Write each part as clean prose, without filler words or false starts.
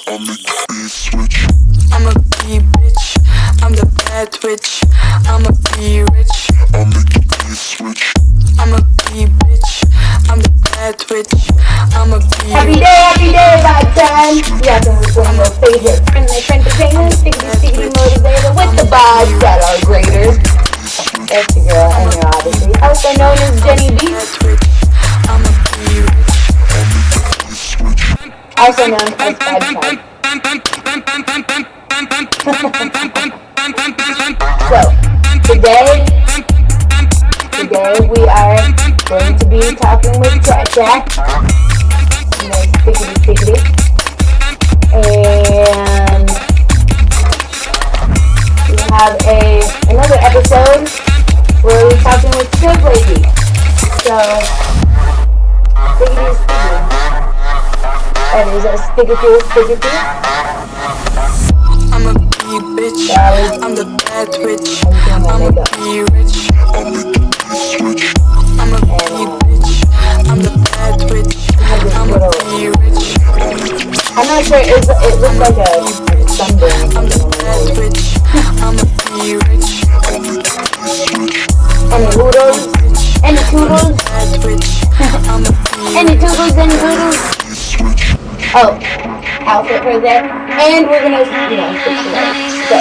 I'll make the beat switch. I'm a bee bitch, I'm the bad witch. I'm a bee rich, I'll make the beat switch. I'm a bee bitch, I'm the bad witch. I'm a bee. Happy day, my friend. Yeah, this is one of my favorite friendly entertainers. Stickity motivator with the vibes that are greater. That's your girl and your odyssey, also known as Jenny B. I'm a bee rich, also known as Bad Type. So, today we are going to be talking with Chat. Stickity. And we have another episode where we're talking with Stroke Lady. So, stickity. That is a stickity. I'm a bee bitch, I'm the bad witch. I'm a bee rich, I'll make the beat switch. I'm a bee bitch, I'm the bad witch. I'm a bee rich, I'm not sure, it looks like a sunburn. I'm the bad witch. I'm a bee rich, I'll make the beat switch. Any hoodles? Any toodles? Bad witch, I'm a bee Any toodles? Any hoodles? switch. Oh, outfit for that. And we're gonna, fix it up. So,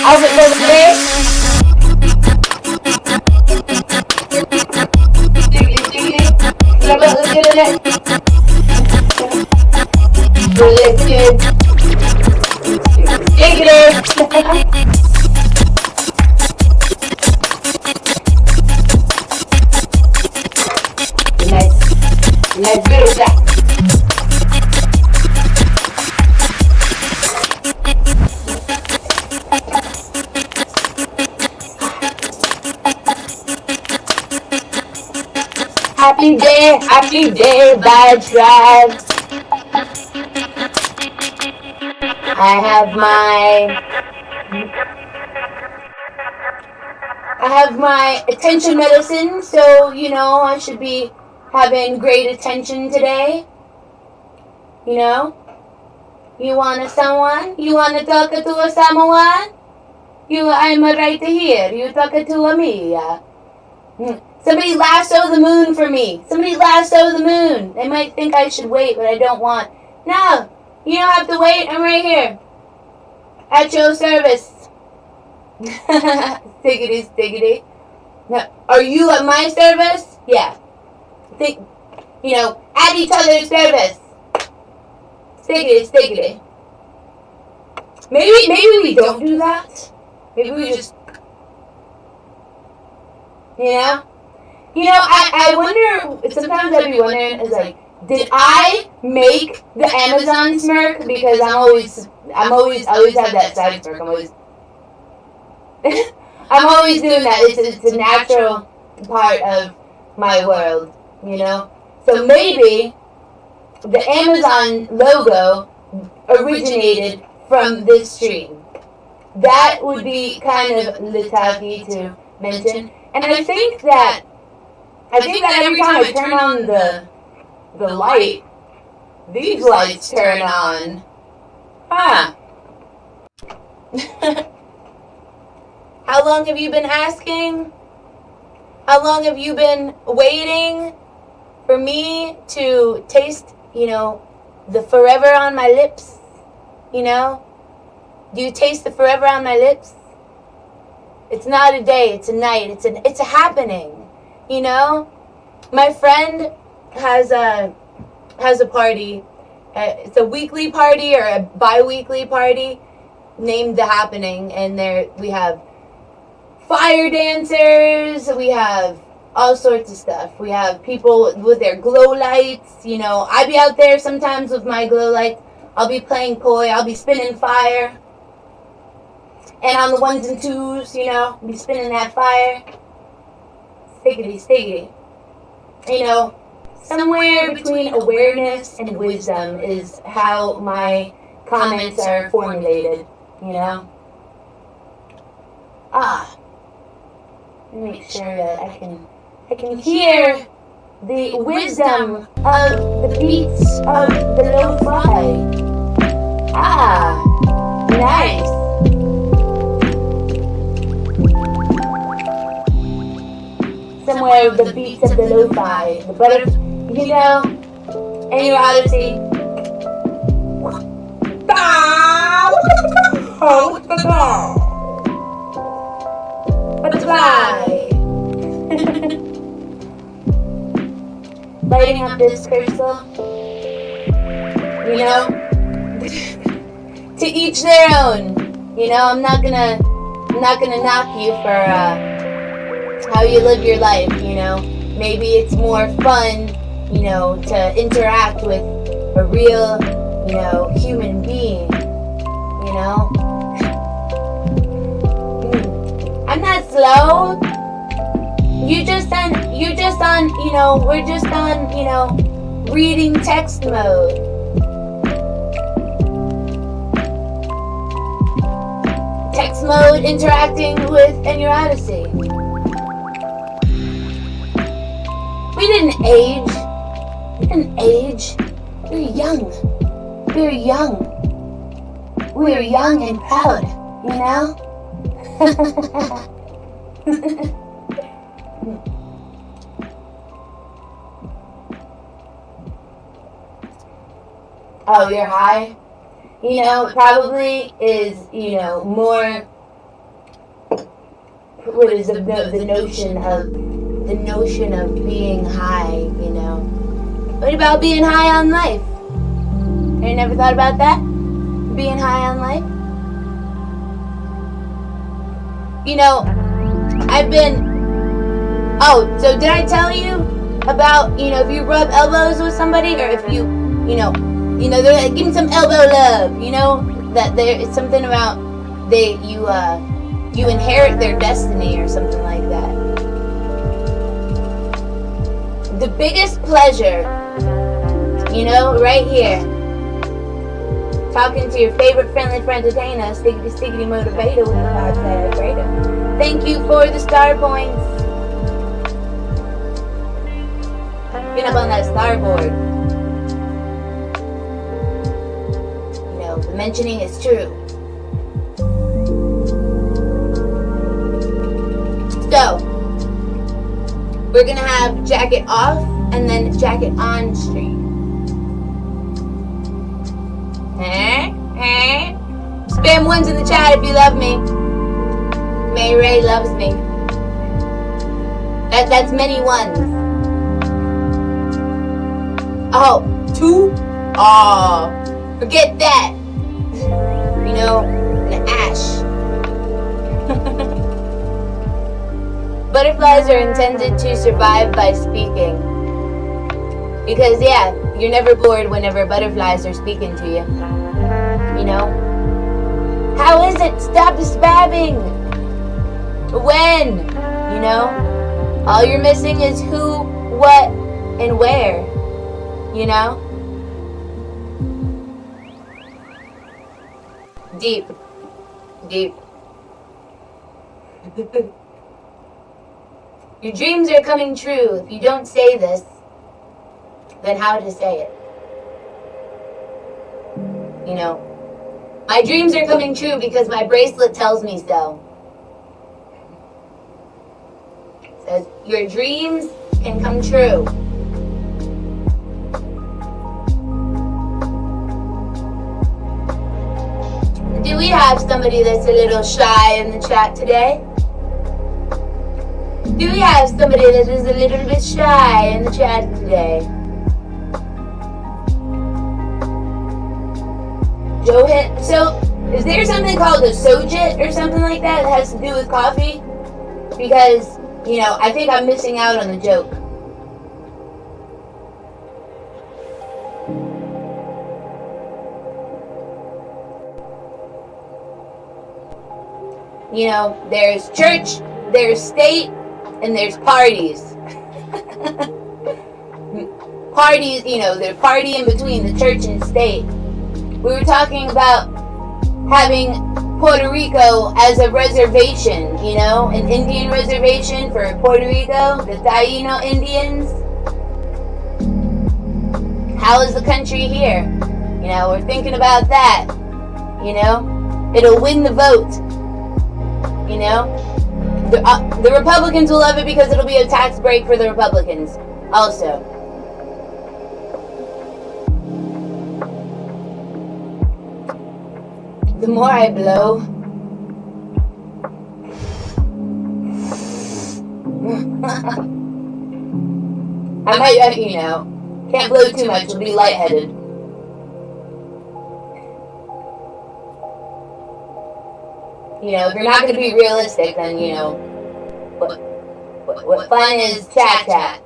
outfit for the day. Look at it. Lifted. Stickity. Let's do that. Happy day, vibes drive. I have my attention medicine, so I should be having great attention today. You want someone? You want to talk to someone? I'm right here. You talk to me. Somebody lasso the moon for me. Somebody lasso the moon. They might think I should wait, but I don't want. No, you don't have to wait. I'm right here. At your service. Stickity. Now, are you at my service? Yeah. At each other's service. Stickity. Maybe we don't do that. Maybe we just, I wonder, sometimes I'd be wondering, is like, did I make the Amazon smirk? Because I always have that side smirk. I'm always doing that. It's a natural part of my world, So maybe the Amazon logo originated from this stream. That would be kind of litaki to mention. And I think that every time I turn on the light, these lights turn on. Huh. How long have you been asking? How long have you been waiting for me to taste, the forever on my lips? Do you taste the forever on my lips? It's not a day, it's a night, it's a happening. My friend has a party. It's a weekly party or a bi-weekly party named The Happening, and we have fire dancers, we have all sorts of stuff. We have people with their glow lights. I be out there sometimes with my glow lights. I'll be playing poi, I'll be spinning fire. And on the ones and twos, be spinning that fire. Stickity. Somewhere between awareness and wisdom is how my comments are formulated, Make sure that I can hear the wisdom of the beats of the lo-fi. or the beats of the lo-fi. But if, you know, and your Odyssey. Butterfly. Lighting up this crystal. You know, to each their own. You know, I'm not gonna knock you for how you live your life. You know, maybe it's more fun, you know, to interact with a real, you know, human being. You know, I'm not slow. You just on, you know, we're just on, you know, reading text mode. Text mode interacting with In Your Odyssey. We didn't age. We didn't age. We were young. We were young. We were young and proud, you know? Oh, you're high? You know, probably is, you know, more, what is the notion of being high, you know? What about being high on life? You never thought about that? Being high on life? You know, so did I tell you about, you know, if you rub elbows with somebody, or if you know, they're like, give me some elbow love, you know, that it's something about you inherit their destiny or something like that. The biggest pleasure, you know, right here, talking to your favorite friendly friend entertainer, stickity motivator with the 5-sided grader. Thank you for the star points. Get up on that starboard. The mentioning is true. So, we're gonna have jacket off and then jacket on stream. Spam ones in the chat if you love me. May Ray loves me. That's many ones. Oh, 2? Oh, forget that. You know, an ash. Butterflies are intended to survive by speaking. Because, yeah, you're never bored whenever butterflies are speaking to you. You know? How is it? Stop spamming! When? You know? All you're missing is who, what, and where. You know? Deep. Your dreams are coming true. If you don't say this, then how to say it? You know, my dreams are coming true because my bracelet tells me so. It says, your dreams can come true. Do we have somebody that's a little shy in the chat today? Do we have somebody that is a little bit shy in the chat today? So, is there something called a sojit or something like that that has to do with coffee? Because, you know, I think I'm missing out on the joke. You know, there's church, there's state, and there's parties. Parties, you know, there's party in between the church and state. We were talking about having Puerto Rico as a reservation, you know, an Indian reservation for Puerto Rico, the Taino Indians. How is the country here? You know, we're thinking about that, you know. It'll win the vote, you know. The Republicans will love it because it'll be a tax break for the Republicans. Also. The more I blow, I might, can't blow too much, it'll be lightheaded. If you're not going to be realistic, then, what fun is chat?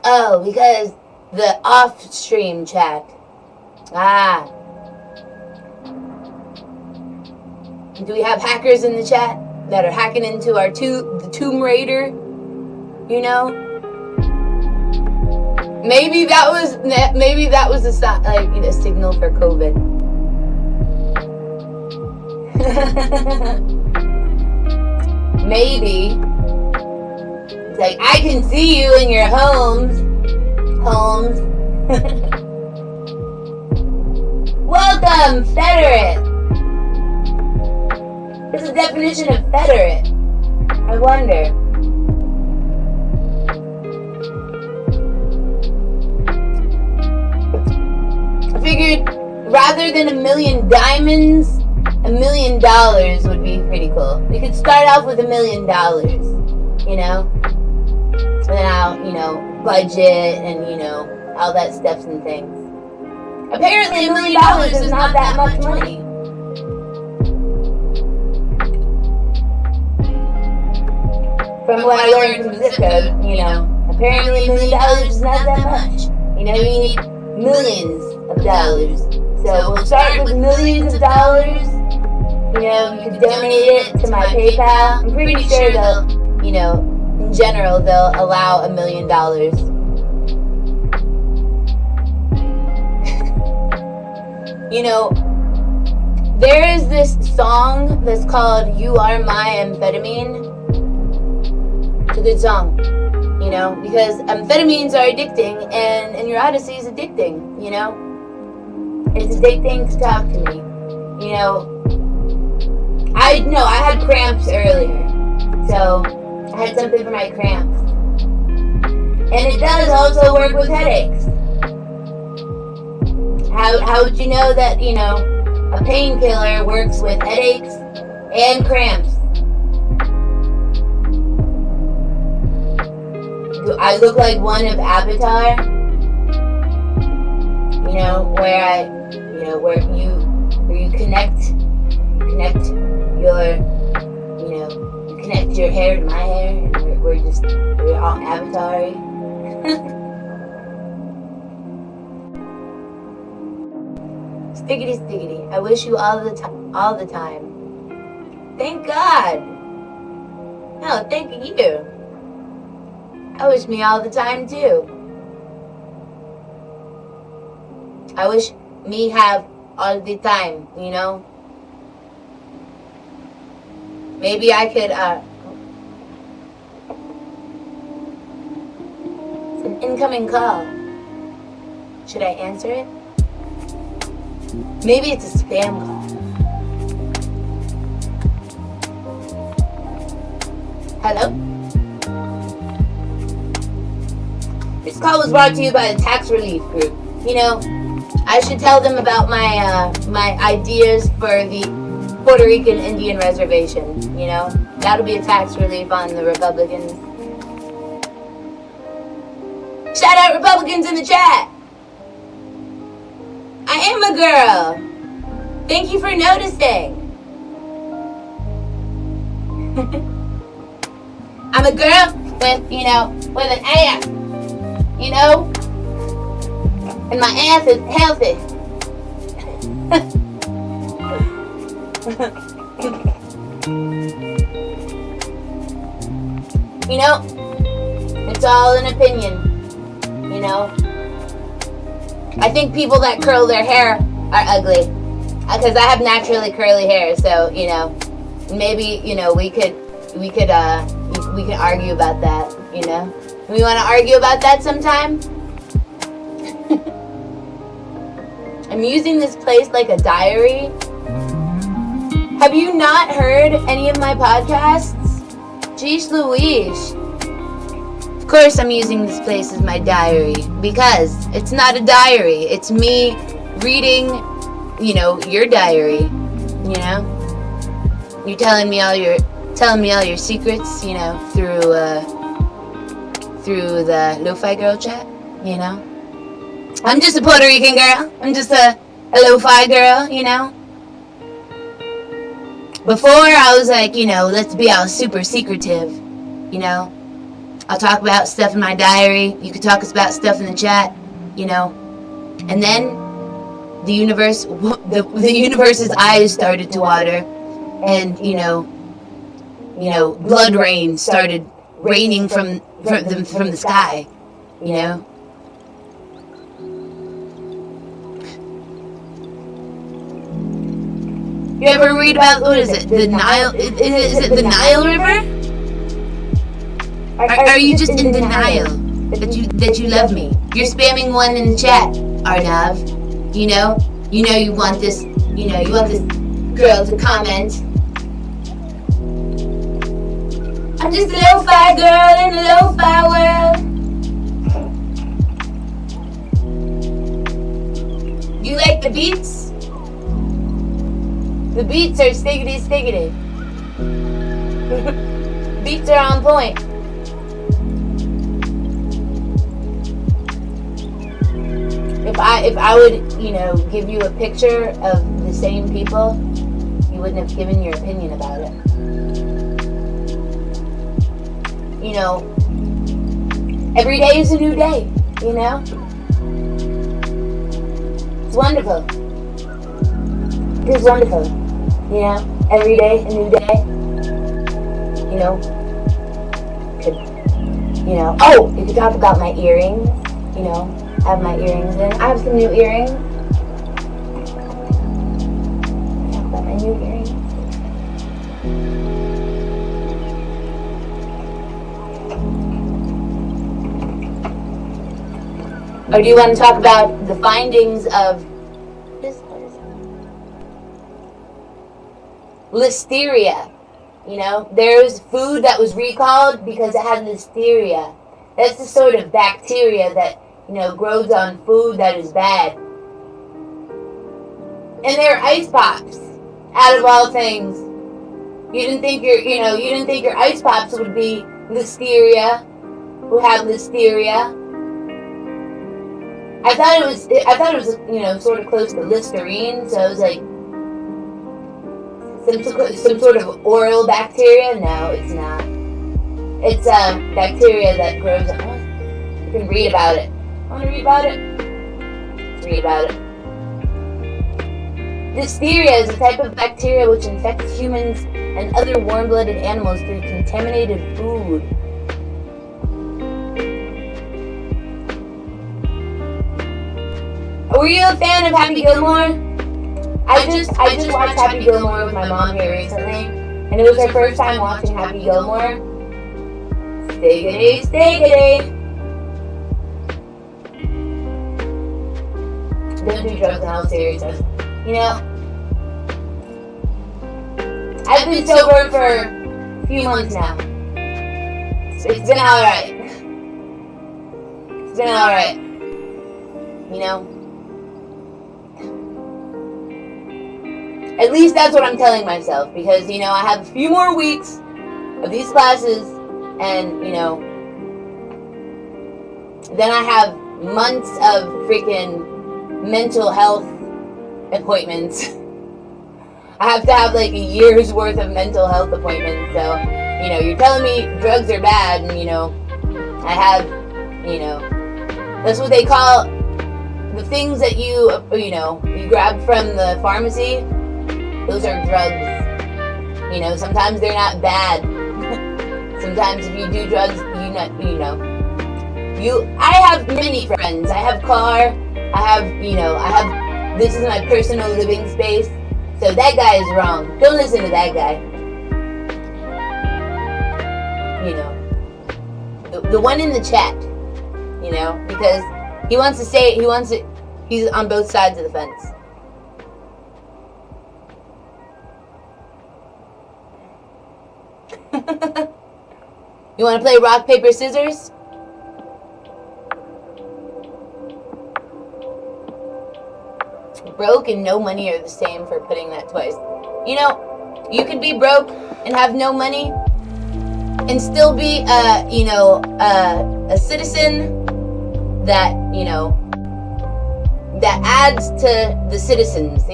Oh, because the off-stream chat. Ah. Do we have hackers in the chat that are hacking into our the Tomb Raider? Maybe that was a signal for COVID. Maybe it's like, I can see you in your homes. Welcome, Federate. What's the definition of Federate? I wonder. I figured rather than $1 million diamonds, $1 million would be pretty cool. We could start off with $1 million, and then I'll, budget and, all that stuff and things. Apparently $1 million is not that much money. From what I learned from zip code, apparently $1 million is not that much. You need millions of dollars. So we'll start with millions of dollars. You could donate it to my PayPal. I'm pretty sure they'll, in general, they'll allow $1 million. There is this song that's called You Are My Amphetamine. It's a good song, because amphetamines are addicting, and neuroticy is addicting, It's addicting to talk to me, I had cramps earlier, so I had something for my cramps. And it does also work with headaches. How would you know that, a painkiller works with headaches and cramps? Do I look like one of Avatar? Where you connect your hair to my hair, and we're all Avatar-y. Stiggity. I wish you all the time. Thank God. No, thank you. I wish me all the time too. I wish me have all the time, Maybe I could, it's an incoming call. Should I answer it? Maybe it's a spam call. Hello? This call was brought to you by the Tax Relief Group. I should tell them about my ideas for the Puerto Rican Indian Reservation, That'll be a tax relief on the Republicans. Shout out Republicans in the chat! I am a girl! Thank you for noticing! I'm a girl with an ass, and my ass is healthy. It's all an opinion, I think people that curl their hair are ugly, because I have naturally curly hair, so, maybe, we could argue about that, We want to argue about that sometime? I'm using this place like a diary. Have you not heard any of my podcasts? Jeez Louise. Of course I'm using this place as my diary, because it's not a diary. It's me reading, your diary, You're telling me all your secrets, through the Lo-Fi Girl chat, I'm just a Puerto Rican girl. I'm just a Lo-Fi girl, Before I was like, let's be all super secretive, I'll talk about stuff in my diary. You could talk about stuff in the chat, And then the universe's eyes started to water, and blood rain started raining from the sky, You ever read about, what is it, the Nile? Is it the Nile River? Are you just in denial that you love me? You're spamming one in the chat, Arnav. You want this, you want this girl to comment. I'm just a lo-fi girl in a lo-fi world. You like the beats? The beats are stiggity. Beats are on point. If I would, give you a picture of the same people, you wouldn't have given your opinion about it. Every day is a new day, It's wonderful. It's wonderful. Every day, a new day. You could talk about my earrings, I have my earrings in. I have some new earrings. Talk about my new earrings. Or do you want to talk about the findings of listeria? There's food that was recalled because it had listeria. That's the sort of bacteria that, grows on food that is bad. And they're ice pops, out of all things. You didn't think your ice pops would be listeria, who have listeria. I thought it was, sort of close to Listerine, so it was like some sort of oral bacteria. No, it's not. It's bacteria that grows on. You can read about it. Want to read about it? Let's read about it. Listeria is a type of bacteria which infects humans and other warm-blooded animals through contaminated food. Were you a fan of Happy Gilmore? I just watched Happy Gilmore with my mom here recently, and it was her first time watching Happy Gilmore. Stiggity. Don't do drugs in all seriousness. I've been sober for a few months now. It's been alright. At least that's what I'm telling myself, because, I have a few more weeks of these classes, and, then I have months of freaking mental health appointments. I have to have like a year's worth of mental health appointments, so, you're telling me drugs are bad, and, I have, that's what they call the things that you grab from the pharmacy. Those are drugs. Sometimes they're not bad. Sometimes if you do drugs, I have many friends. I have car. This is my personal living space. So that guy is wrong. Don't listen to that guy. The one in the chat, because he's on both sides of the fence. You want to play rock, paper, scissors? Broke and no money are the same for putting that twice. You know, you could be broke and have no money and still be a citizen that, that adds to the citizens,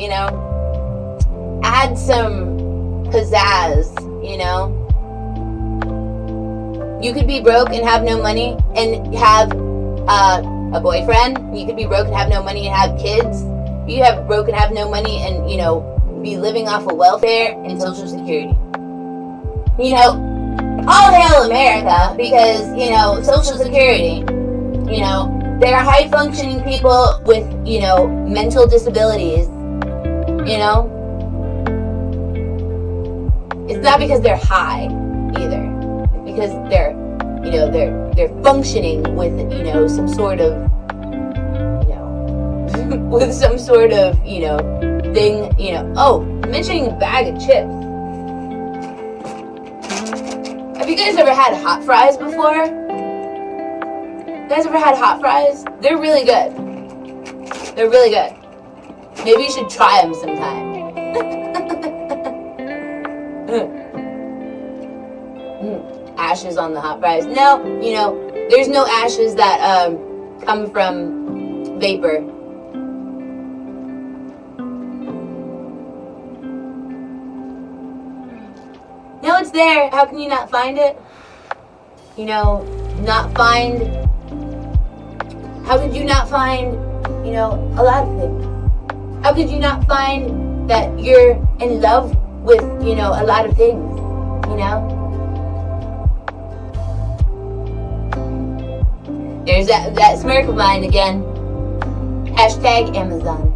add some pizzazz, You could be broke and have no money and have a boyfriend. You could be broke and have no money and have kids. You have broke and have no money and, be living off of welfare and Social Security. All hail America because, Social Security, there are high functioning people with, mental disabilities, It's not because they're high either. It's because they're, they're functioning with, some sort of, with some sort of, thing, Oh, mentioning a bag of chips. Have you guys ever had hot fries before? You guys ever had hot fries? They're really good. They're really good. Maybe you should try them sometime. Ashes on the hot fries. No, there's no ashes that come from vapor. No, it's there. How can you not find it? How could you not find, a lot of things? How could you not find that you're in love with, a lot of things, There's that smirk of mine again. Hashtag Amazon.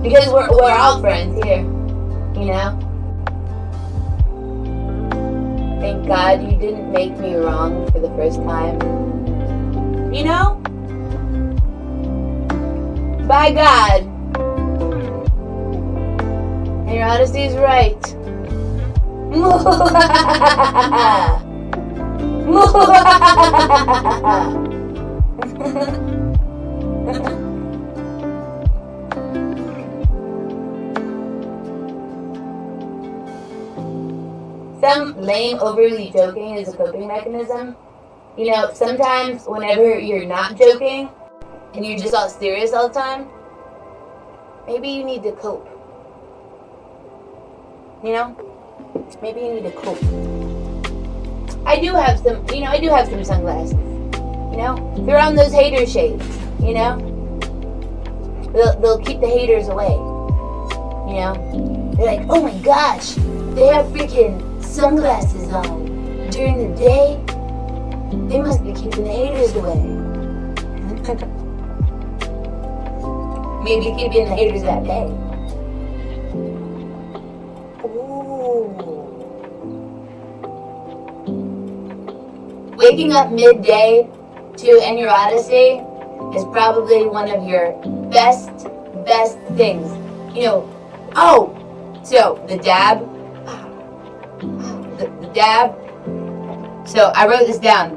Because we're all friends here, Thank God you didn't make me wrong for the first time. By God. And your honesty's right. Some lame, overly joking is a coping mechanism. Sometimes whenever you're not joking and you're just all serious all the time, maybe you need to cope. Maybe you need to cope. I do have some sunglasses. They're on those hater shades, They'll keep the haters away. They're like, oh my gosh, they have freaking sunglasses on during the day. They must be keeping the haters away. Maybe keeping the haters at bay. Ooh. Waking up midday to End Your Odyssey is probably one of your best things. So the dab. The dab. So I wrote this down.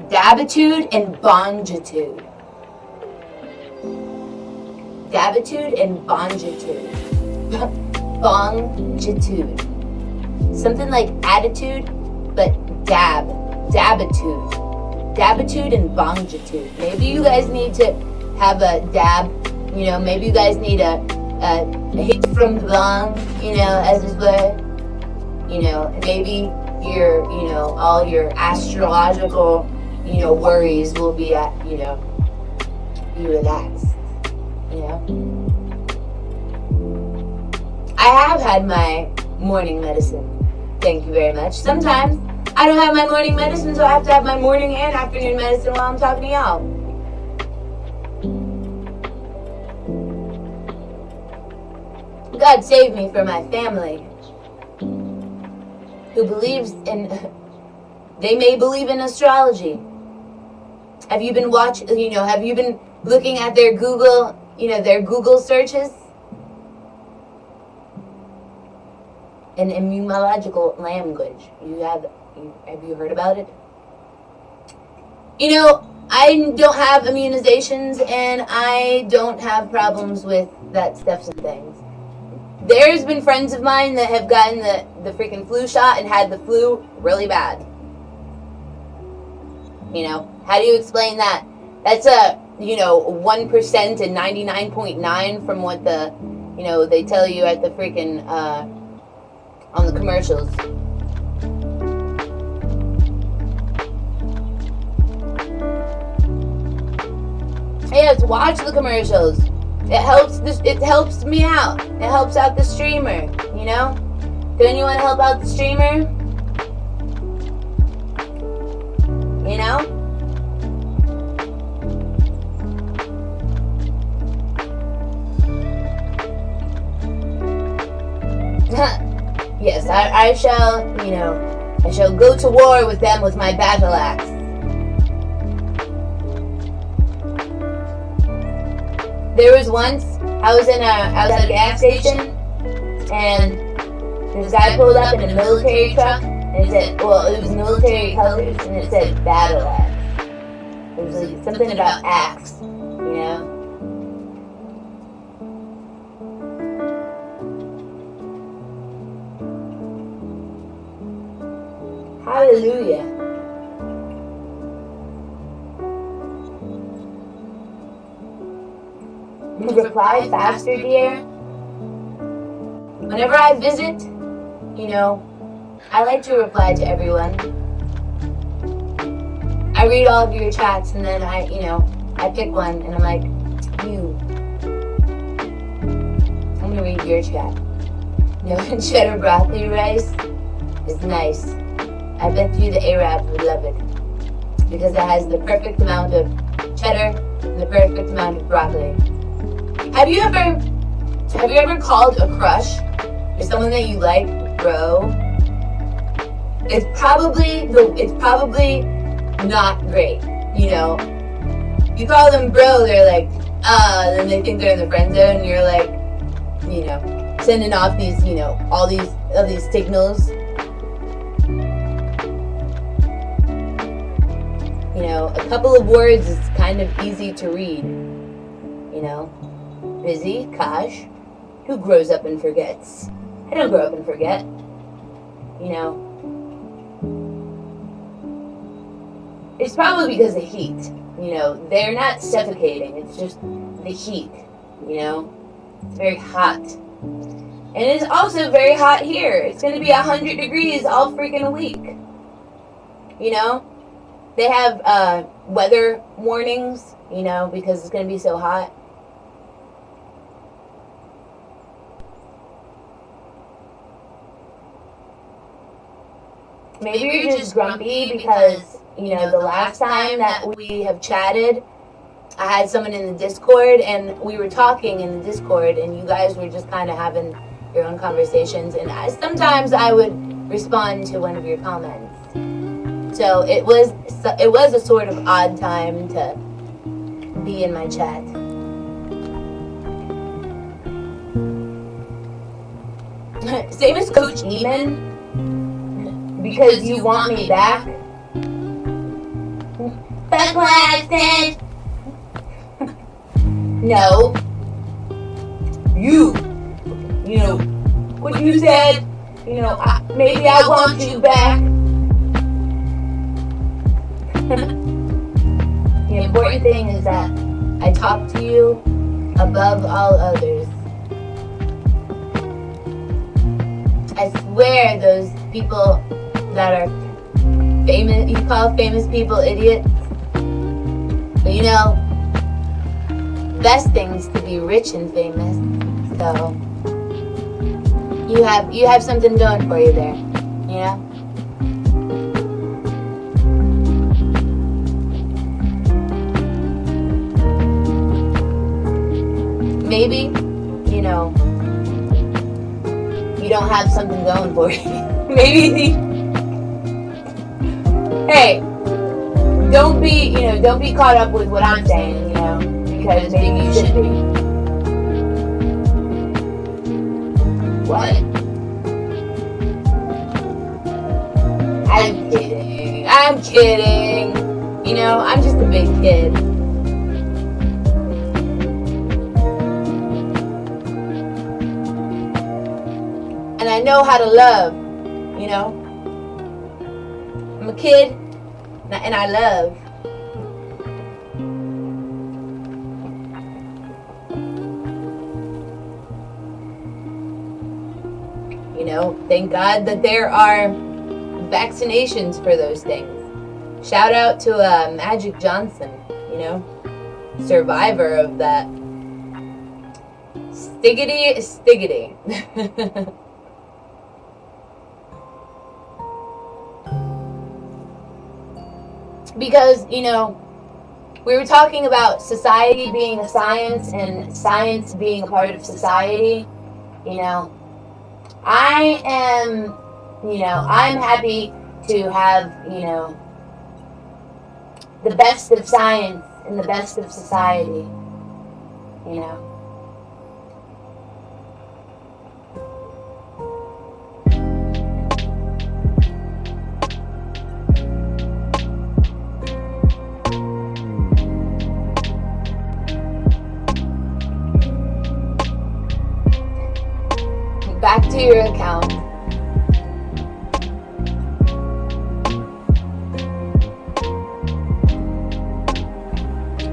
Dabitude and bongitude. Dabitude and bongitude. Bongitude. Something like attitude, but dabitude. Dabitude and bongitude. Maybe you guys need to have a dab. Maybe you guys need a hit from the bong, as it were. Maybe your, all your astrological, worries will be at, you relaxed, I have had my morning medicine. Thank you very much. Sometimes I don't have my morning medicine, so I have to have my morning and afternoon medicine while I'm talking to y'all. God save me for my family who believes in, they may believe in astrology. Have you been have you been looking at their Google, their Google searches? an immunological language. Have you heard about it? You know, I don't have immunizations and I don't have problems with that stuff and things. There's been friends of mine that have gotten the freaking flu shot and had the flu really bad. You know, how do you explain that? That's a, 1% and 99.9 from what they tell you at the freaking, on the commercials. Yes, watch the commercials. It helps me out. It helps out the streamer, you know? Don't you want to help out the streamer? You know? Yes, I shall go to war with them with my battle axe. There was once, I was at a gas station, and this guy pulled up in a military truck, and it was military colors, and it said battle axe. It was like something about axe, you know? Hallelujah. Reply faster, dear. Whenever I visit, I like to reply to everyone. I read all of your chats and then I pick one and I'm like, I'm gonna read your chat. Cheddar broccoli rice is nice. I bet you the Arabs would love it because it has the perfect amount of cheddar and the perfect amount of broccoli. Have you ever called a crush or someone that you like bro? It's probably not great, You call them bro, they're like, then they think they're in the friend zone, and you're like, sending off these, all these signals. A couple of words is kind of easy to read, Busy, Kosh, who grows up and forgets? I don't grow up and forget, It's probably because of heat, They're not suffocating, it's just the heat, It's very hot. And it's also very hot here. It's going to be 100 degrees all freaking week. They have weather warnings, because it's going to be so hot. Maybe you're just grumpy because, the last time that we have chatted, I had someone in the Discord and we were talking in the Discord and you guys were just kind of having your own conversations, and sometimes I would respond to one of your comments. So it was a sort of odd time to be in my chat. Same as Coach Eamon. Because you want me back. That's what I said. No. What you said, maybe I want you back. The important thing is that I talk to you above all others. I swear those people that are famous, you call famous people idiots. But best thing's to be rich and famous. So you have something going for you there, Maybe, you don't have something going for you. Maybe, hey, don't be caught up with what I'm saying, because maybe you should be. What? I'm kidding. You know, I'm just a big kid. And I know how to love, you know. I'm a kid, and I love. You know, thank God that there are vaccinations for those things. Shout out to Magic Johnson, you know, survivor of that. Stiggity. Because, you know, we were talking about society being a science and science being a part of society. You know, I'm happy to have, you know, the best of science and the best of society, you know. Back to your account.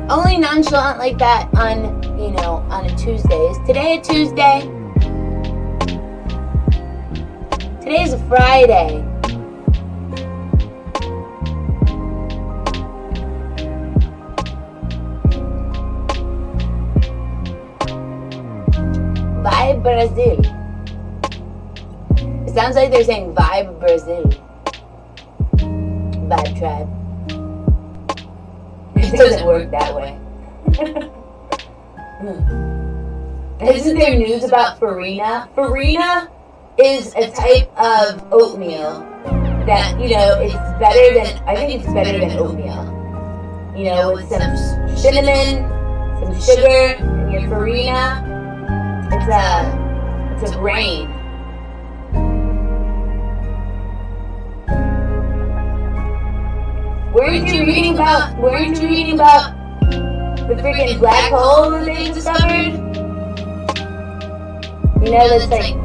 Only nonchalant like that on, you know, on a Tuesday. Is today a Tuesday? Today's a Friday. Vibe Brazil. It sounds like they're saying Vibe Brazil. Vibe Tribe. It doesn't work that way. Isn't there news about farina? Farina is a type of oatmeal that, you know, it's better than, I think it's better than oatmeal. You know, with some cinnamon, some sugar, and your farina. It's a grain. Weren't you reading about the freaking black hole that they discovered? You know, that's like,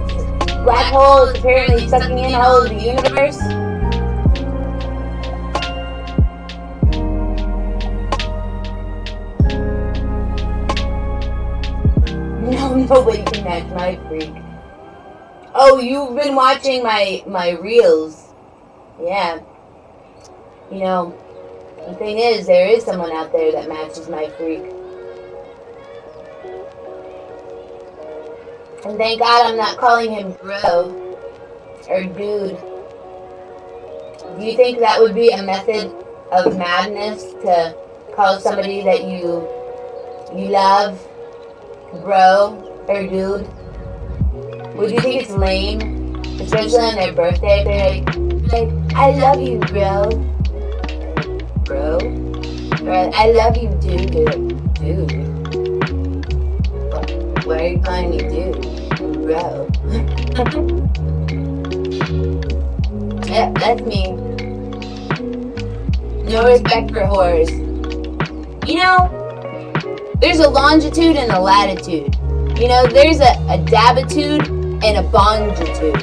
black hole is apparently sucking in all of the universe. No, nobody can match my freak. Oh, you've been watching my reels. Yeah. You know, the thing is, there is someone out there that matches my freak. And thank God I'm not calling him bro or dude. Do you think that would be a method of madness to call somebody that you love bro or dude? Would you think it's lame? Especially on their birthday, they're like, I love you, bro. Bro? Or I love you, dude. Dude. Why are you calling me dude? Bro. Yep, that's me. No respect for whores. You know, there's a longitude and a latitude. You know, there's a dabitude and a bongitude.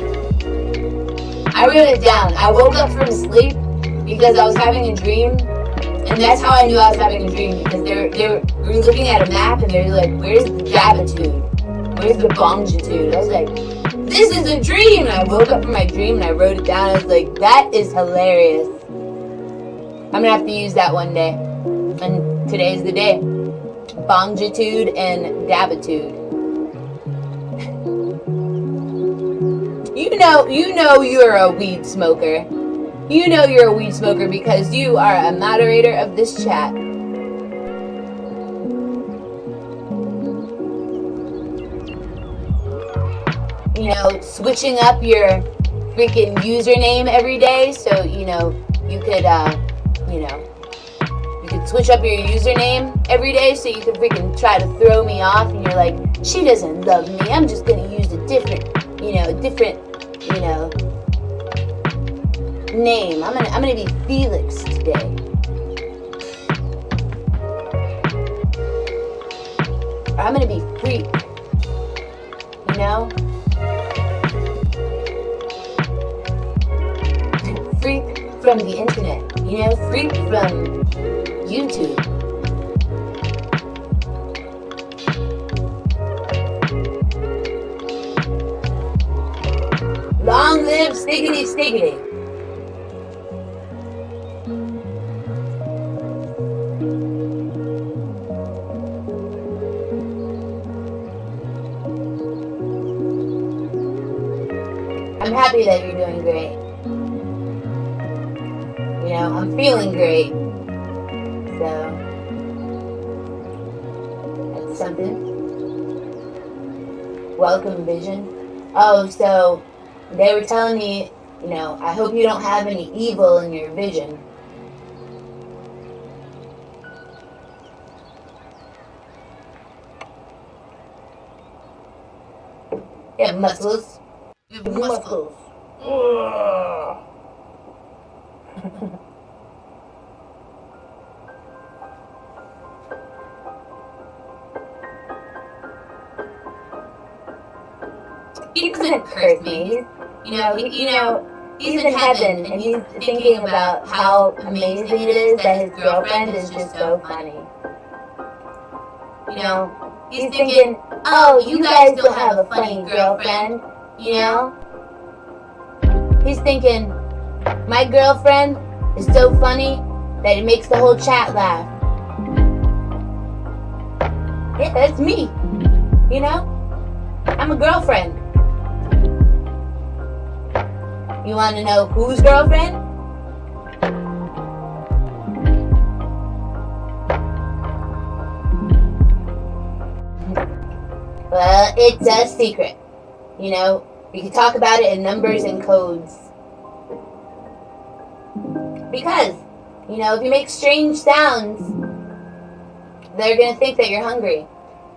I wrote it down. I woke up from sleep because I was having a dream. And that's how I knew I was having a dream, because we were looking at a map and they were like, where's the dabitude? Where's the bongitude? I was like, this is a dream! And I woke up from my dream and I wrote it down. I was like, that is hilarious. I'm gonna have to use that one day. And today's the day. Bongitude and dabitude. You know you're a weed smoker. You know you're a weed smoker because you are a moderator of this chat. You know, switching up your freaking username every day, so you could switch up your username every day so you could freaking try to throw me off, and you're like, she doesn't love me, I'm just gonna use a different name. I'm gonna be Felix today. Or I'm gonna be Freak. You know? Freak from the internet. You know, Freak from YouTube. Long live Stiggity Stiggity. I'm happy that you're doing great. You know, I'm feeling great. So, that's something. Welcome, Vision. Oh, so they were telling me, you know, I hope you don't have any evil in your vision. You have muscles. You have muscles. He doesn't curse me. He's in heaven and he's thinking about how amazing it is that his girlfriend is just so funny. You know, he's thinking, oh, you guys don't have a funny girlfriend, you know? He's thinking, my girlfriend is so funny that it makes the whole chat laugh. Yeah, that's me, you know? I'm a girlfriend. You want to know whose girlfriend? Well, it's a secret. You know, we can talk about it in numbers and codes. Because, you know, if you make strange sounds, they're going to think that you're hungry.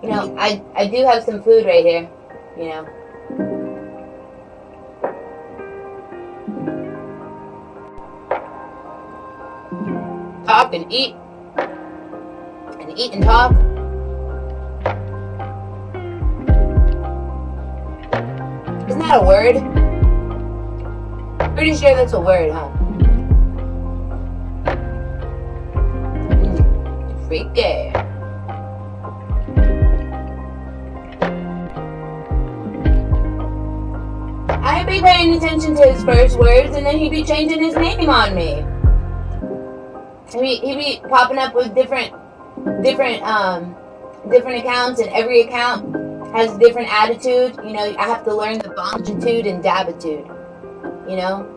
You know, I do have some food right here, you know. Talk and eat and talk. Isn't that a word? Pretty sure that's a word, huh? Freaky. I'd be paying attention to his first words and then he'd be changing his name on me. He'd be popping up with different accounts, and every account has a different attitude. You know, I have to learn the bongitude and dabitude. You know,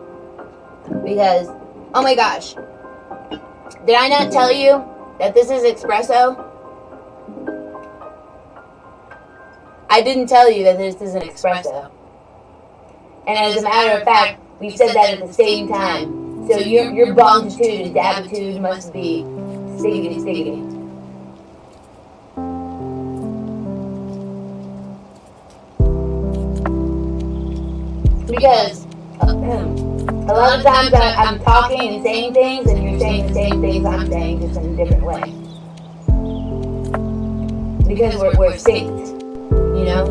because oh my gosh, did I not tell you that this is espresso? I didn't tell you that this is an espresso. And as a matter of fact, we said that at the same time. So your bongitude and dabitude must be stiggity stiggity. Because a lot of times I'm talking and saying things and you're saying the same things I'm saying, just in a different way. Because we're synced, you know?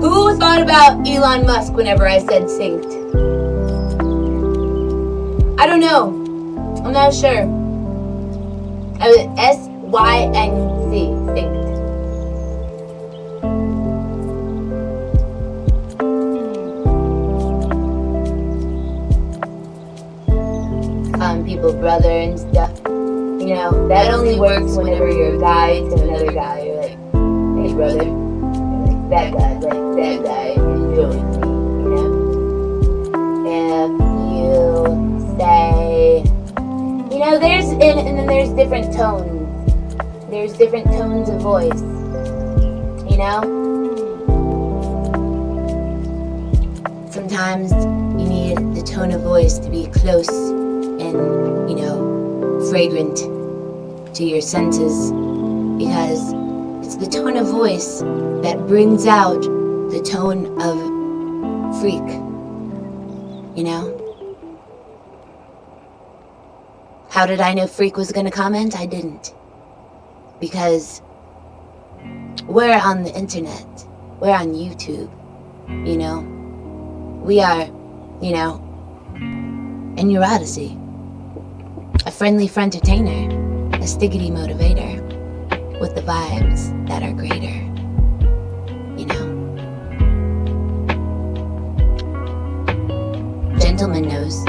Who thought about Elon Musk whenever I said synced? I don't know. I'm not sure. I was S-Y-N-C, synced. People brother and stuff. You know, that only works whenever you're a guy to another guy. You're like, hey brother. That guy, like that guy is doing me, you know? If you say, you know, and then there's different tones. There's different tones of voice, you know? Sometimes you need the tone of voice to be close and, you know, fragrant to your senses, because it's the tone of voice that brings out the tone of freak You know? How did I know Freak was gonna comment? I didn't. Because we're on the internet. We're on YouTube. You know? We are, you know, in your Odyssey. A friendly frontertainer. A stiggity motivator. With the vibes that are greater. You know? Gentleman knows.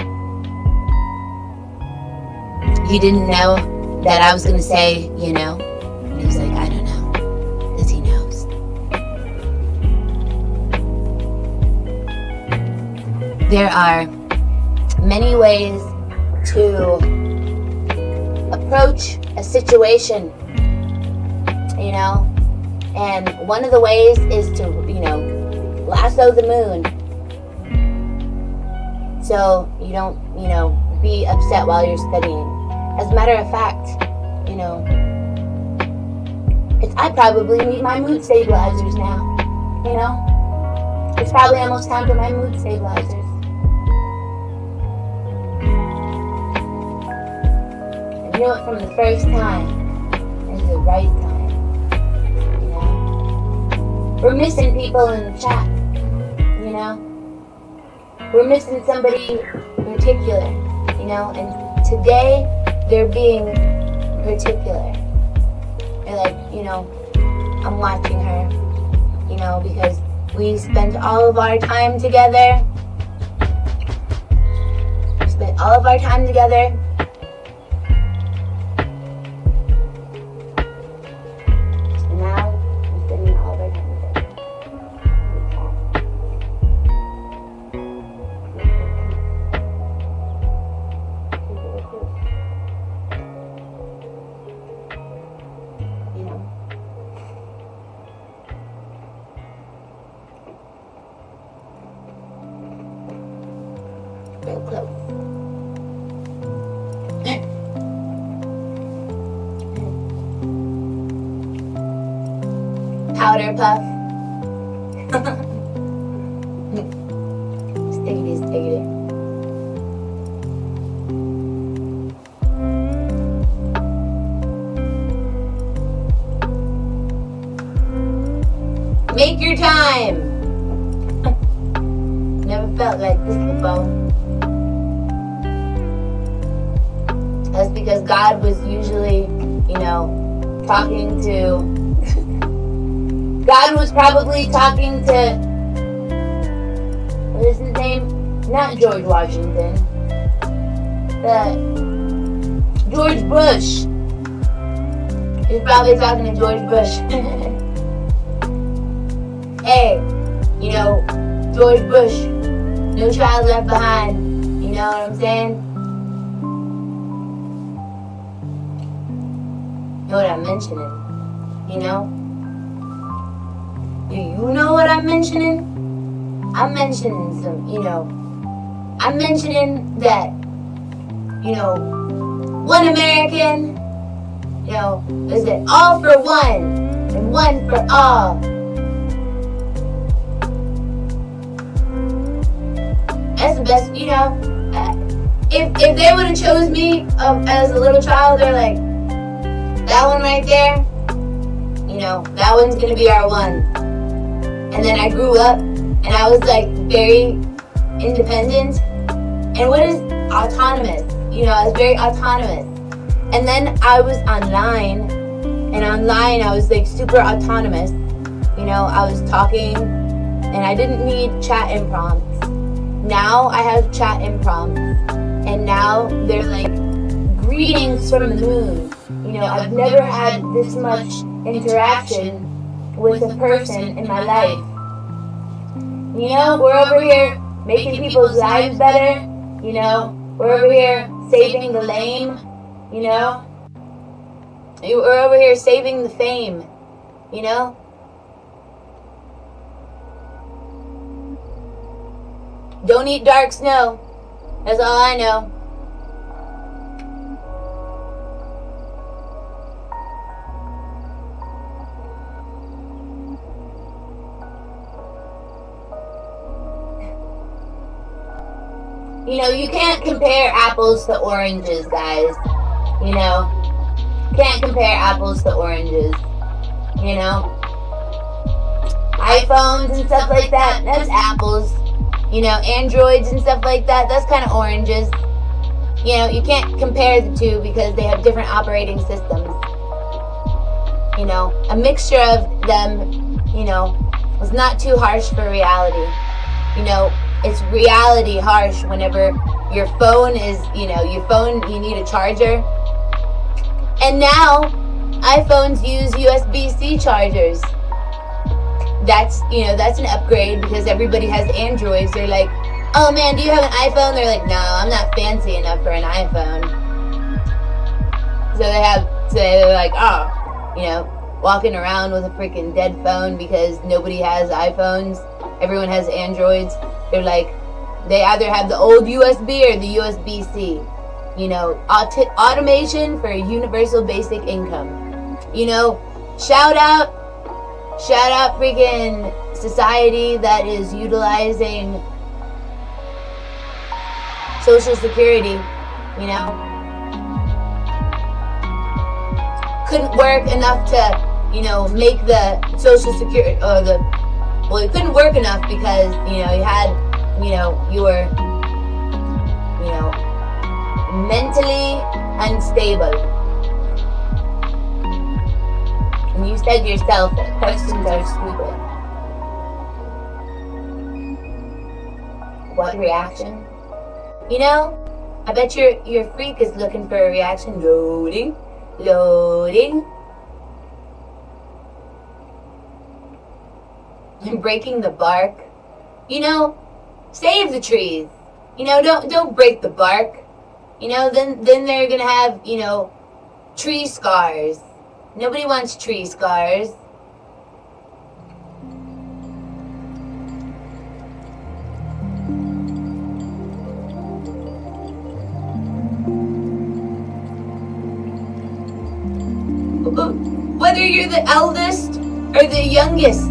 He didn't know that I was gonna say, you know. And he was like, I don't know. Because he knows. There are many ways to approach a situation, you know. And one of the ways is to, you know, lasso the moon. So you don't, you know, be upset while you're studying. As a matter of fact, you know, I probably need my mood stabilizers now, you know? It's probably almost time for my mood stabilizers. I knew it from the first time. It's the right time, you know? We're missing people in the chat, you know? We're missing somebody particular, you know? And today, they're being particular. They're like, you know, I'm watching her, you know, because we spent all of our time together. We spent all of our time together. And now we're spending all of our time together. Real close. Powder puff. Stiggity, stiggity. Make your time. Never felt like this before. That's because God was usually, you know, talking to... God was probably talking to... What is his name? Not George Washington. George Bush. He's probably talking to George Bush. Hey, you know, George Bush. No child left behind. You know what I'm saying? You know what I'm mentioning? You know? Do you know what I'm mentioning? I'm mentioning some, you know, I'm mentioning that, you know, one American, you know, is it all for one and one for all? That's the best, you know. If they would have chose me as a little child, they're like, that one right there, you know, that one's gonna be our one. And then I grew up and I was like very independent. And what is autonomous? You know, I was very autonomous. And then I was online, and online I was like super autonomous. You know, I was talking and I didn't need chat imprompts. Now I have chat imprompts, and now they're like greetings from the moon. You know, I've never had this much interaction with a person in my life. You know, we're over here making people's lives better. You know, we're over here saving the lame. You know, we're over here saving the fame. You know. Don't eat dark snow. That's all I know. You know, you can't compare apples to oranges, guys. You know, can't compare apples to oranges. You know, iPhones and stuff like that, that's apples. You know, Androids and stuff like that, that's kind of oranges. You know, you can't compare the two because they have different operating systems. You know, a mixture of them, you know, was not too harsh for reality. You know, it's reality harsh whenever your phone is, you know, you need a charger. And now, iPhones use USB-C chargers. That's, you know, that's an upgrade because everybody has Androids. They're like, oh man, do you have an iPhone? They're like, no, I'm not fancy enough for an iPhone. So they're like, oh, you know, walking around with a freaking dead phone because nobody has iPhones. Everyone has Androids. They're like, they either have the old USB or the USB-C. You know, automation for universal basic income. You know, shout out freaking society that is utilizing Social Security, you know. Couldn't work enough to, you know, make the Social Security, well, it couldn't work enough because, you know, you had, you know, you were, you know, mentally unstable. And you said yourself that questions are stupid. What reaction? You know, I bet your freak is looking for a reaction. Loading. And breaking the bark. You know, save the trees. You know, don't break the bark. You know, then they're gonna have, you know, tree scars. Nobody wants tree scars. Whether you're the eldest or the youngest,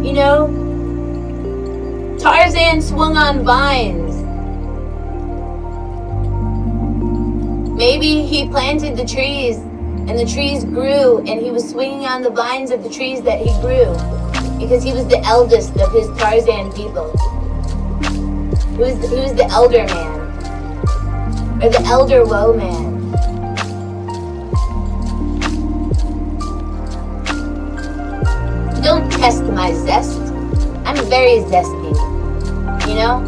you know, Tarzan swung on vines. Maybe he planted the trees and the trees grew and he was swinging on the vines of the trees that he grew because he was the eldest of his Tarzan people. He was the elder man or the elder woe man. Don't test my zest. I'm very zesty, you know?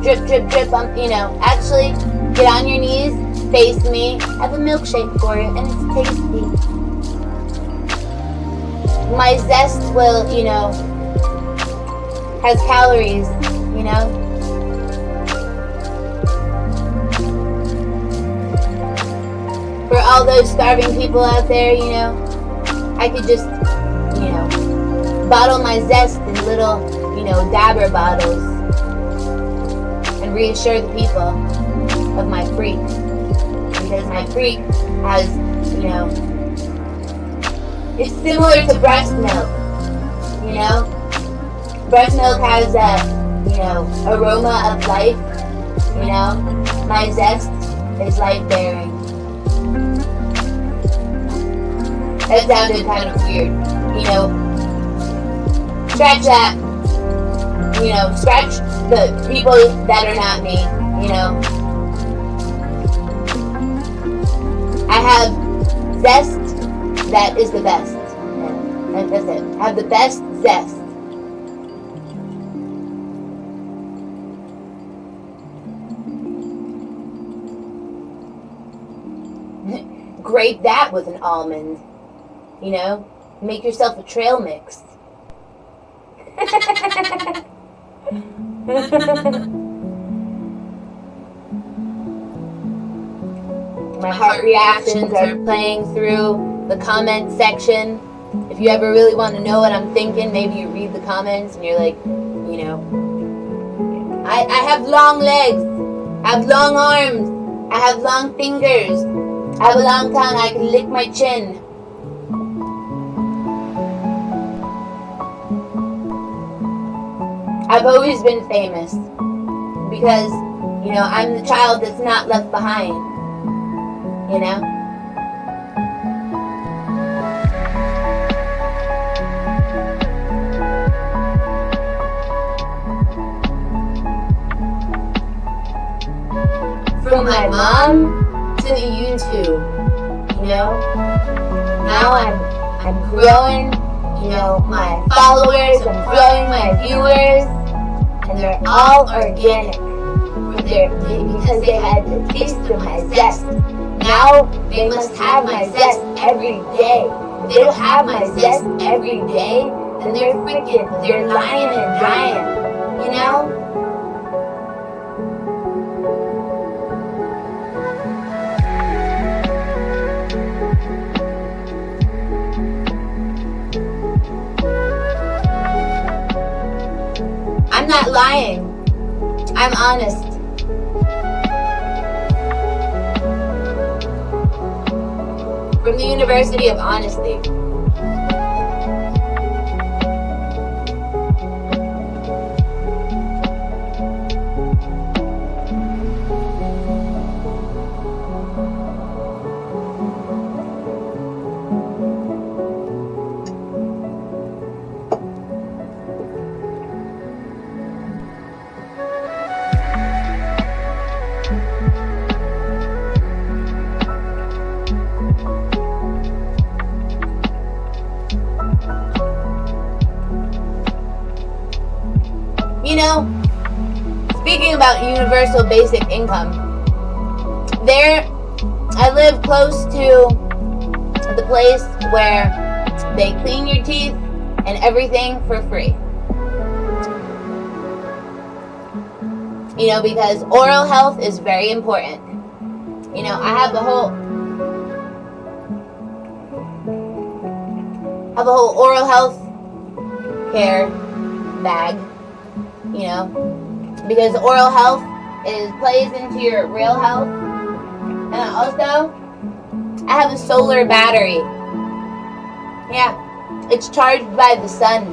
Drip, drip, drip, you know, actually, get on your knees, face me, have a milkshake for you, and it's tasty. My zest will, you know, has calories, you know? For all those starving people out there, you know, I could just, you know, bottle my zest in little, you know, dabber bottles and reassure the people of my freak. Because my freak has, you know, it's similar to breast milk, you know? Breast milk has a, you know, aroma of life, you know? My zest is life-bearing. That sounded kind of weird, you know? Scratch that, you know, scratch the people that are not me, you know. I have zest that is the best. And that's it. I have the best zest. Grate that with an almond, you know. Make yourself a trail mix. My heart reactions are playing through the comment section. If you ever really want to know what I'm thinking, maybe you read the comments and you're like, you know, I have long legs, I have long arms, I have long fingers, I have a long tongue, I can lick my chin. I've always been famous because You know, I'm the child that's not left behind. You know? From my mom to the YouTube, you know? Now I'm growing, you know, my followers, I'm growing my viewers, and they're all organic. Because they had the taste of my zest. Now they must have my zest every day. If they don't have my zest every day, then they're lying and dying, you know? I'm not lying. I'm honest. From the University of Honesty. You know, speaking about universal basic income, I live close to the place where they clean your teeth and everything for free. You know, because oral health is very important. You know, I have a whole oral health care bag. You know, because oral health plays into your real health. And also, I have a solar battery. Yeah, it's charged by the sun.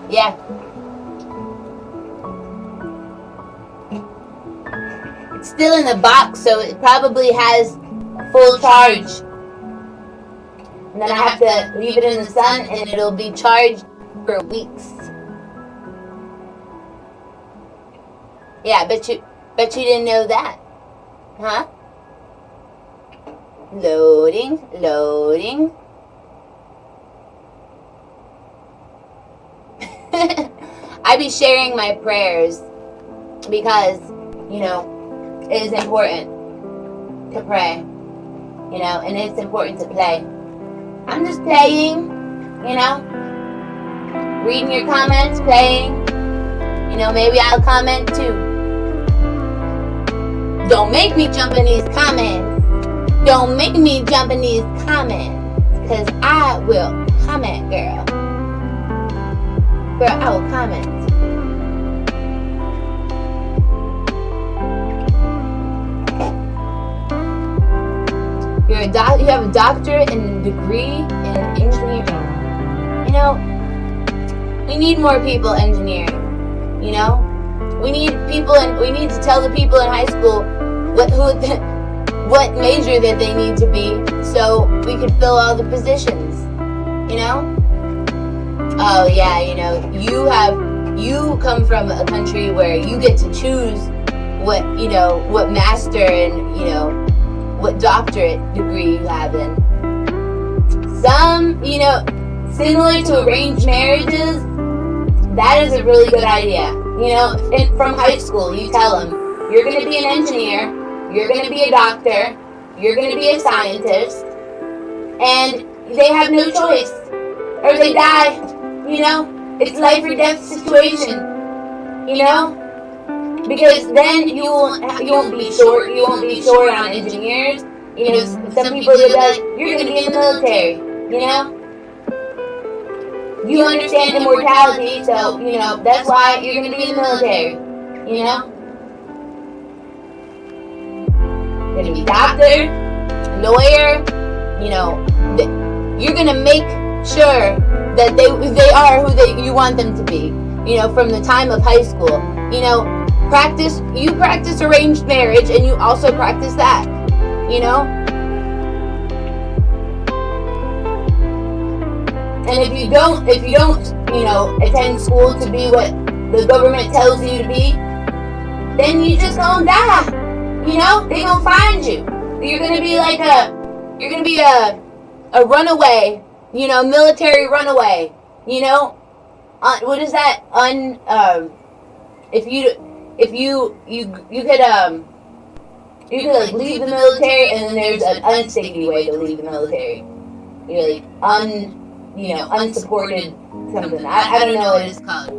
Yeah. It's still in the box, so it probably has full charge. And then I have to leave it in the sun, and it'll be charged for weeks. Yeah, bet you didn't know that. Huh? Loading. I be sharing my prayers because, you know, it is important to pray. You know, and it's important to play. I'm just playing, you know, reading your comments, playing. You know, maybe I'll comment too. Don't make me jump in these comments. Don't make me jump in these comments. Because I will comment, girl. Girl, I will comment. You have a doctorate and a degree in engineering. You know, we need more people engineering. You know? We need to tell the people in high school what major that they need to be so we can fill all the positions. You know? Oh yeah, you know, you come from a country where you get to choose what master and, you know, what doctorate degree you have in. Some, you know, similar to arranged marriages, that is a really good idea. You know, from high school, you tell them, you're going to be an engineer, you're going to be a doctor, you're going to be a scientist, and they have no choice, or they die. You know, it's life or death situation. You know, because then you won't be short on engineers. You know, some people will be like, you're going to be in the military. You know. You understand immortality, so, you know, that's why you're going to be in the military, you know? You're going to be doctor, lawyer, you know, you're going to make sure that they are who you want them to be, you know, from the time of high school. You know, You practice arranged marriage, and you also practice that, you know? And if you don't, attend school to be what the government tells you to be, then you just gonna die. You know, they gonna find you. You're gonna be a runaway, military runaway. What is that? If you could like leave the military, and then there's an unsticky way to leave the military. You're like unsupported something. I don't know what it's called.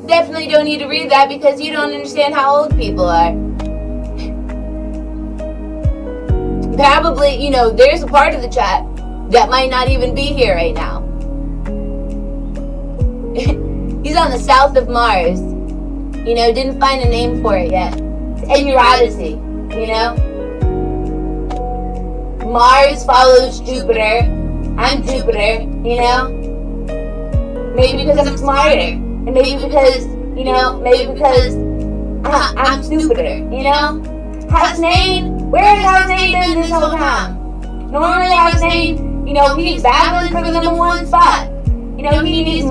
Definitely don't need to read that because you don't understand how old people are. Probably, there's a part of the chat that might not even be here right now. He's on the south of Mars. Didn't find a name for it yet. It's in your Odyssey, Mars follows Jupiter. I'm Jupiter, Maybe because I'm smarter. And maybe because I'm stupider, Hasnain, where has Hasnain been this whole time? Normally Hasnain, he's battling for the number one spot. He needs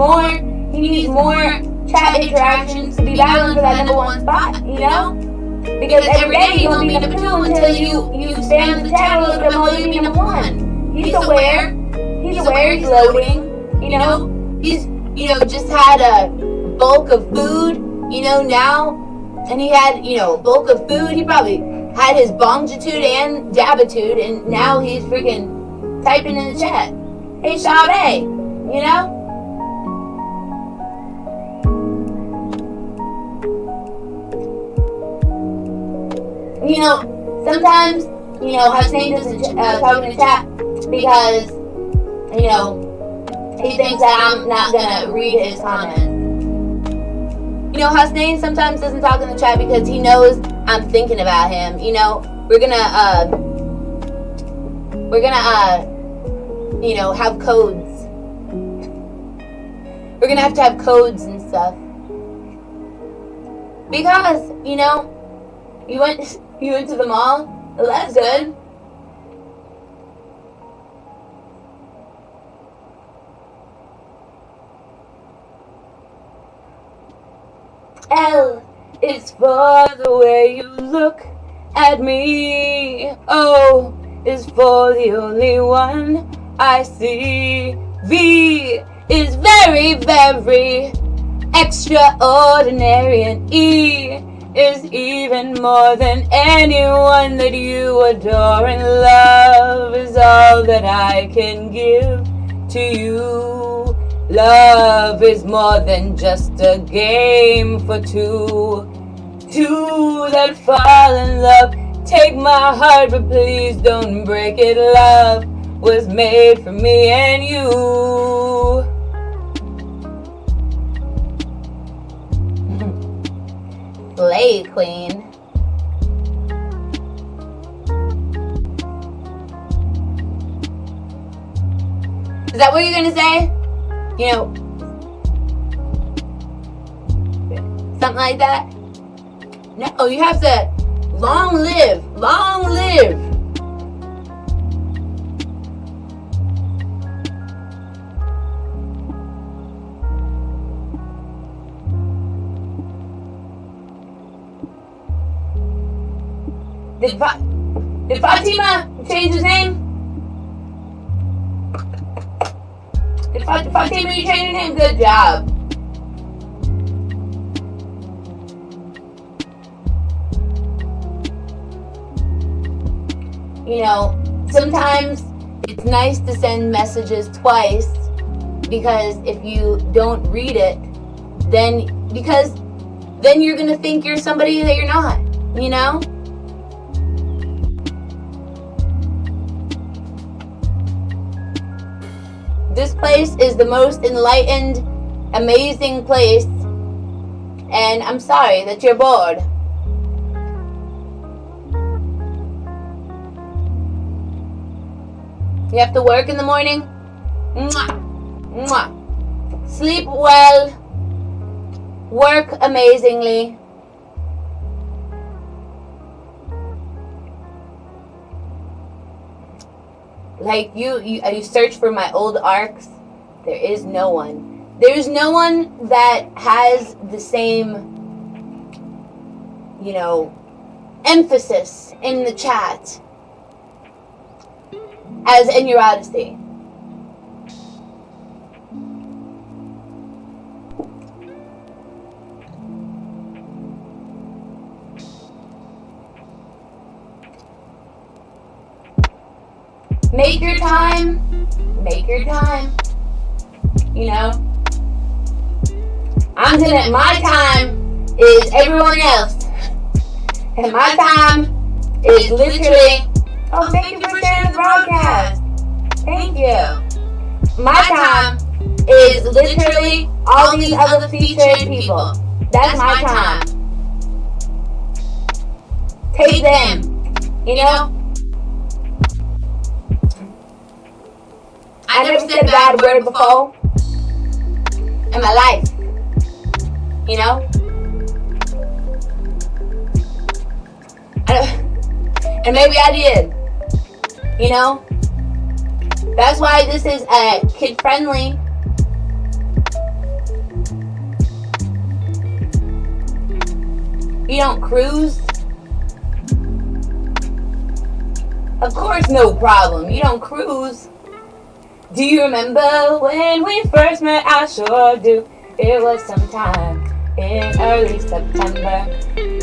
more chat interactions to be battling for that number one spot, Because every day he's gonna be number two until you spam the chat a little bit more, you'll be number one. He's aware, he's loading, he's just had a bulk of food, now, and he had, bulk of food. He probably had his bongitude and dabitude, and now he's freaking typing in the chat, hey, Sade, sometimes, Hasnain doesn't talk in the chat because, he thinks that I'm not gonna read his comments. Hasnain sometimes doesn't talk in the chat because he knows I'm thinking about him. We're gonna have codes. We're gonna have to have codes and stuff. Because, you went to the mall? Well, that's good. L is for the way you look at me. O is for the only one I see. V is very, very extraordinary. And E is even more than anyone that you adore. And love is all that I can give to you. Love is more than just a game for two. Two that fall in love. Take my heart, but please don't break it. Love was made for me and you. Slay Queen. Is that what you're gonna say? Something like that? No, you have to long live. Long live. Did Fatima change his name? Fatima, you changed your name? Good job. Sometimes it's nice to send messages twice because if you don't read it, then you're gonna think you're somebody that you're not, This place is the most enlightened, amazing place, and I'm sorry that you're bored. You have to work in the morning? Mwah. Mwah. Sleep well. Work amazingly. Like you search for my old arcs. There is no one. There's no one that has the same, emphasis in the chat as in your Odyssey. Make your time. Make your time. My time is everyone else. And my time is literally, thank you for sharing the broadcast. Thank you. My time is literally all these other featured people. That's my time. Take them, I never said a bad word before in my life, and maybe I did, That's why this is kid-friendly. You don't cruise. Of course, no problem. You don't cruise. Do you remember when we first met? I sure do. It was sometime in early September.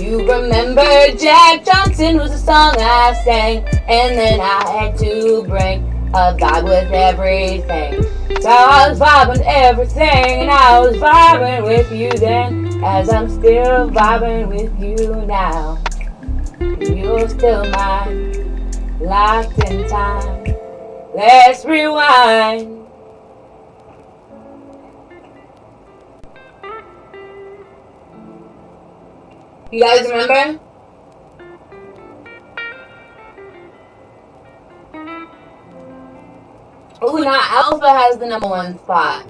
You remember Jack Johnson was the song I sang, and then I had to bring a vibe with everything. So I was vibing with everything, and I was vibing with you then, as I'm still vibing with you now. You're still mine, locked in time. Let's rewind. You guys remember? Ooh, now Alpha has the number 1 spot.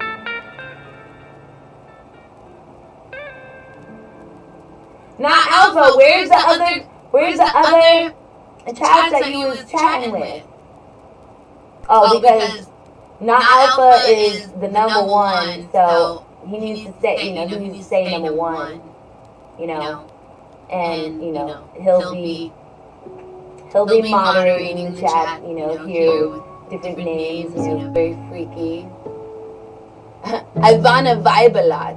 Now Alpha, where's the other chat that you was chatting with? Oh, because not Alpha is the number 1, so he needs to say, he needs to say number 1, and he'll be moderating the chat, hear different names, very freaky. Ivana vibe a lot.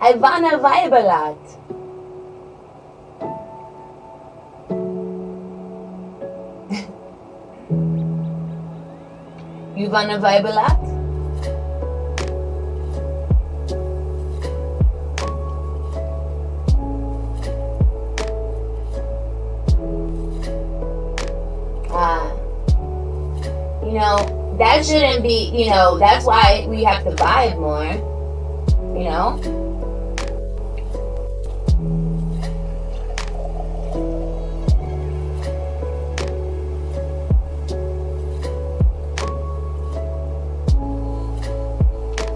Ivana vibe a lot. You wanna vibe a lot? That shouldn't be, that's why we have to vibe more,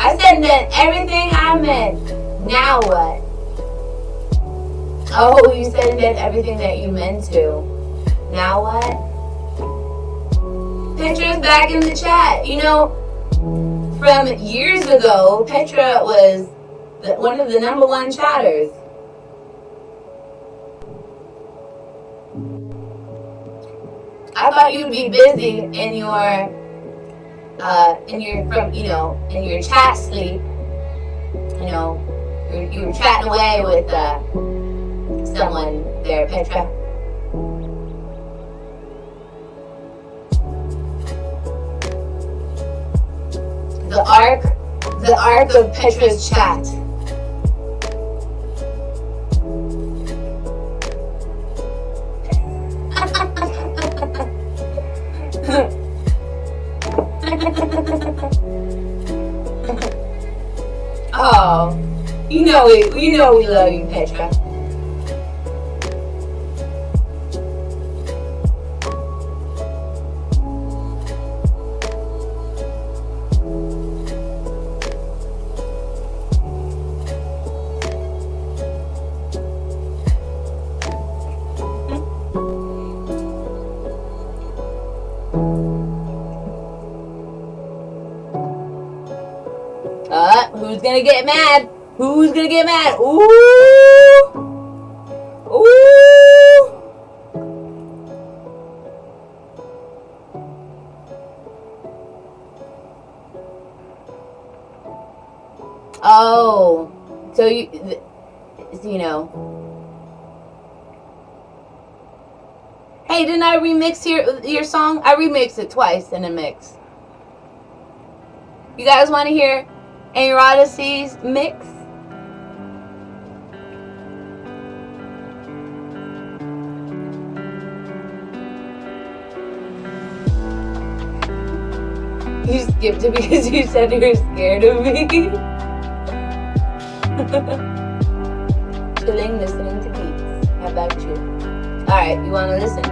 I said that everything I meant. Now what? Oh, you said that everything that you meant to. Now what? Petra's back in the chat. From years ago, Petra was one of the number 1 chatters. I thought you'd be busy in your chat sleep. You were chatting away with someone there, Petra. The arc of Petra's chat. Oh, you know we love you, Petra. gonna get mad? Who's gonna get mad? Ooh! Ooh! Oh, so you know. Hey, didn't I remix your song? I remixed it twice in a mix. You guys want to hear Odyssey's mix? You skipped it because you said you were scared of me. Chilling, listening to beats. How about you? Alright, you want to listen?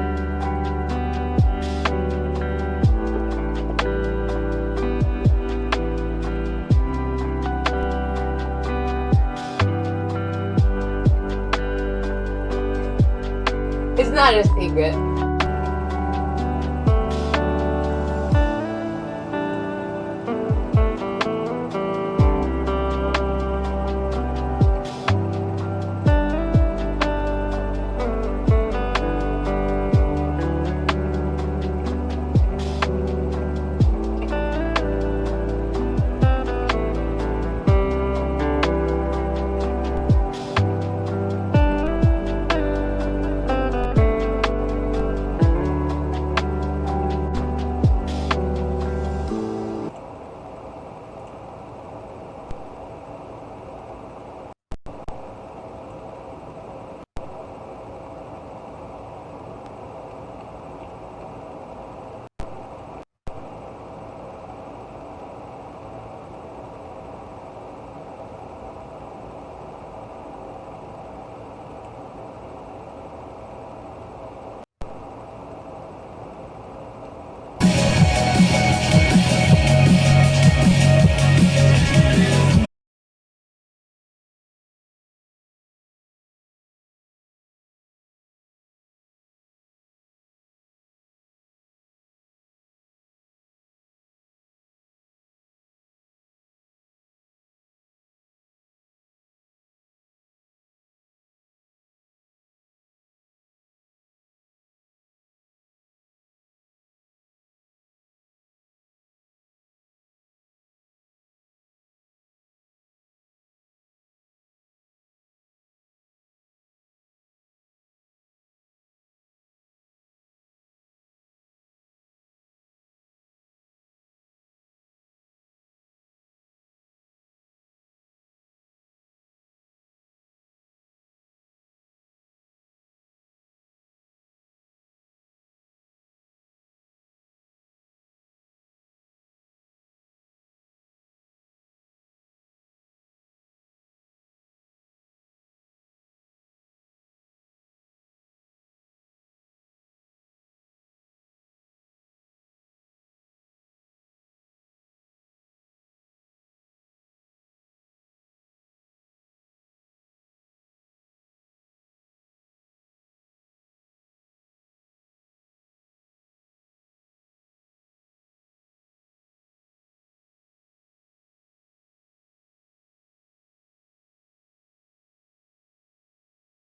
It's not a secret.